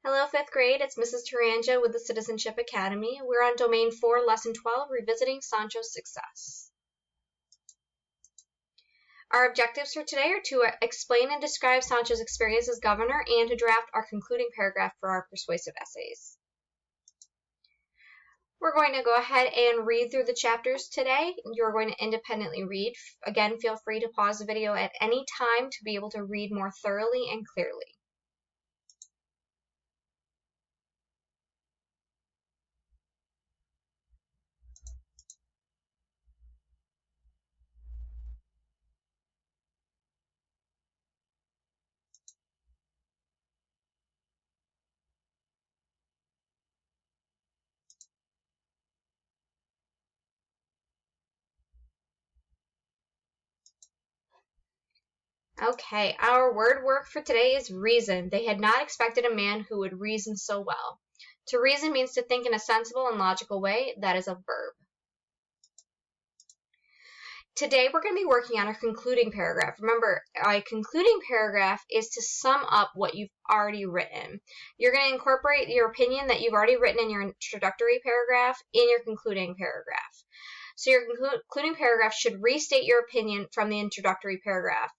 Hello, 5th grade. It's Mrs. Taranja with the Citizenship Academy. We're on Domain 4, Lesson 12, Revisiting Sancho's Success. Our objectives for today are to explain and describe Sancho's experience as governor and to draft our concluding paragraph for our persuasive essays. We're going to go ahead and read through the chapters today. You're going to independently read. Again, feel free to pause the video at any time to be able to read more thoroughly and clearly. Okay, our word work for today is reason. They had not expected a man who would reason so well. To reason means to think in a sensible and logical way. That is a verb. Today we're going to be working on our concluding paragraph. Remember, a concluding paragraph is to sum up what you've already written. You're going to incorporate your opinion that you've already written in your introductory paragraph in your concluding paragraph. So your concluding paragraph should restate your opinion from the introductory paragraph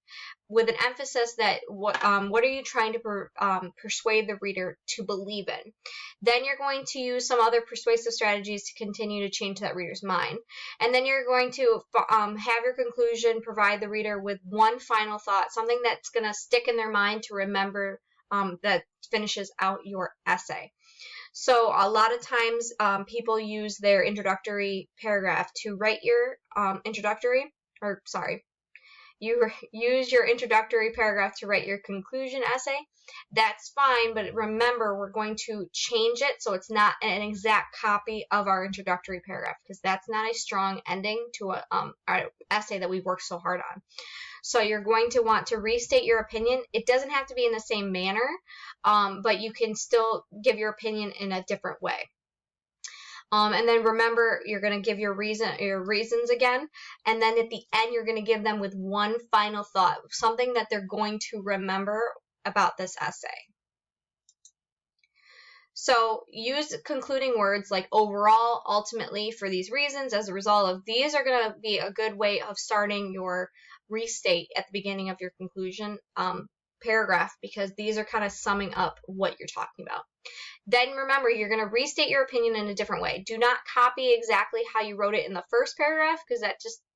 with an emphasis that what are you trying to persuade the reader to believe in. Then you're going to use some other persuasive strategies to continue to change that reader's mind. And then you're going to have your conclusion provide the reader with one final thought, something that's going to stick in their mind to remember that finishes out your essay. So a lot of times people use their introductory paragraph to write your you use your introductory paragraph to write your conclusion essay. That's fine, but remember we're going to change it so it's not an exact copy of our introductory paragraph because that's not a strong ending to our essay that we worked so hard on. So you're going to want to restate your opinion. It doesn't have to be in the same manner, but you can still give your opinion in a different way. And then remember, you're going to give your reasons again, and then at the end, you're going to give them with one final thought, something that they're going to remember about this essay. So use concluding words like overall, ultimately, for these reasons, as a result of. These are going to be a good way of starting your restate at the beginning of your conclusion paragraph because these are kind of summing up what you're talking about. Then remember, you're going to restate your opinion in a different way. Do not copy exactly how you wrote it in the first paragraph because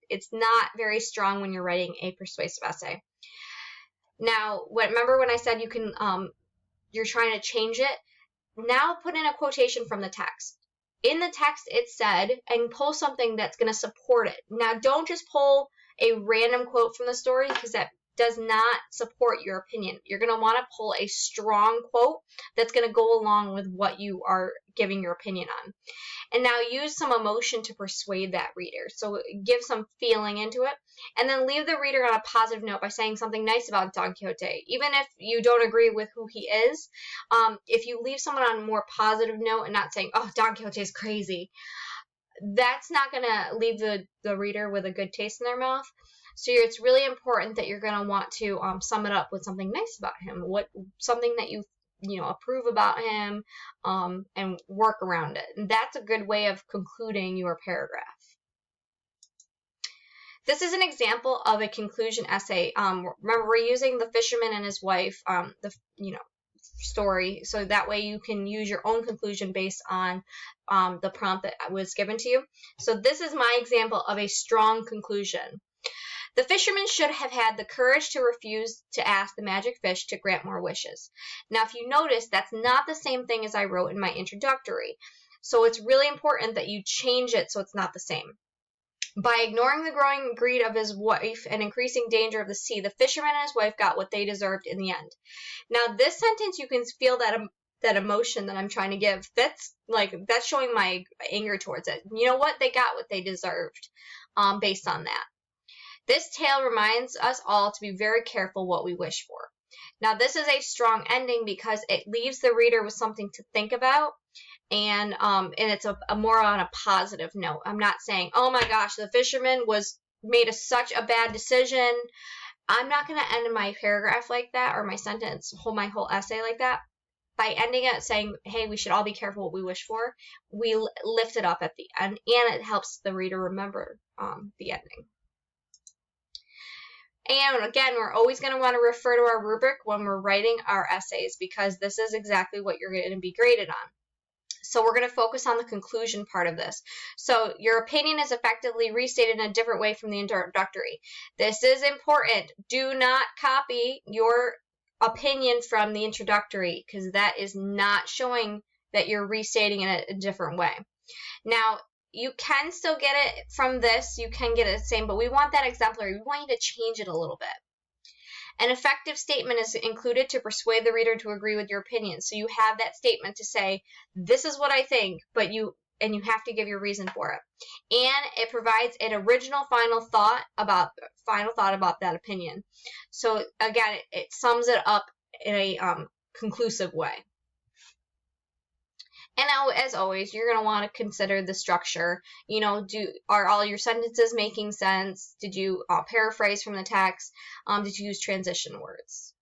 it's not very strong when you're writing a persuasive essay. Now, remember when I said you can, you're trying to change it? Now put in a quotation from the text. In the text it said, and pull something that's going to support it. Now don't just pull a random quote from the story because that does not support your opinion. You're going to want to pull a strong quote that's going to go along with what you are giving your opinion on. And now use some emotion to persuade that reader. So give some feeling into it. And then leave the reader on a positive note by saying something nice about Don Quixote. Even if you don't agree with who he is, if you leave someone on a more positive note and not saying, oh, Don Quixote is crazy, that's not going to leave the reader with a good taste in their mouth. So it's really important that you're going to want to sum it up with something nice about him, something that you approve about him, and work around it. And that's a good way of concluding your paragraph. This is an example of a conclusion essay. Remember, we're using the fisherman and his wife, story, so that way you can use your own conclusion based on the prompt that was given to you. So this is my example of a strong conclusion. The fisherman should have had the courage to refuse to ask the magic fish to grant more wishes. Now, if you notice, that's not the same thing as I wrote in my introductory. So it's really important that you change it so it's not the same. By ignoring the growing greed of his wife and increasing danger of the sea, the fisherman and his wife got what they deserved in the end. Now, this sentence, you can feel that emotion that I'm trying to give. That's showing my anger towards it. You know what? They got what they deserved based on that. This tale reminds us all to be very careful what we wish for. Now, this is a strong ending because it leaves the reader with something to think about, and it's a more on a positive note. I'm not saying, oh my gosh, the fisherman made such a bad decision. I'm not going to end my paragraph like that or my sentence, my whole essay like that. by ending it saying, hey, we should all be careful what we wish for, we lift it up at the end, and it helps the reader remember the ending. And again, we're always going to want to refer to our rubric when we're writing our essays, because this is exactly what you're going to be graded on. So we're going to focus on the conclusion part of this. So your opinion is effectively restated in a different way from the introductory. This is important. Do not copy your opinion from the introductory, because that is not showing that you're restating it a different way. Now, you can still get it from this. You can get it the same, but we want that exemplary. We want you to change it a little bit. An effective statement is included to persuade the reader to agree with your opinion. So you have that statement to say, this is what I think, but you have to give your reason for it. And it provides an original final thought about that opinion. So again, it sums it up in a conclusive way. And now, as always, you're going to want to consider the structure. You know, are all your sentences making sense? Did you paraphrase from the text? Did you use transition words?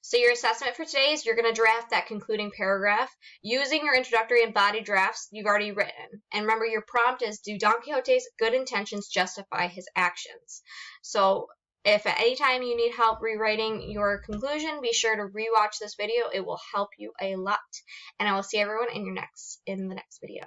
So your assessment for today is you're going to draft that concluding paragraph using your introductory and body drafts you've already written. And remember, your prompt is, do Don Quixote's good intentions justify his actions? So if at any time you need help rewriting your conclusion, be sure to rewatch this video. It will help you a lot. And I will see everyone in the next video.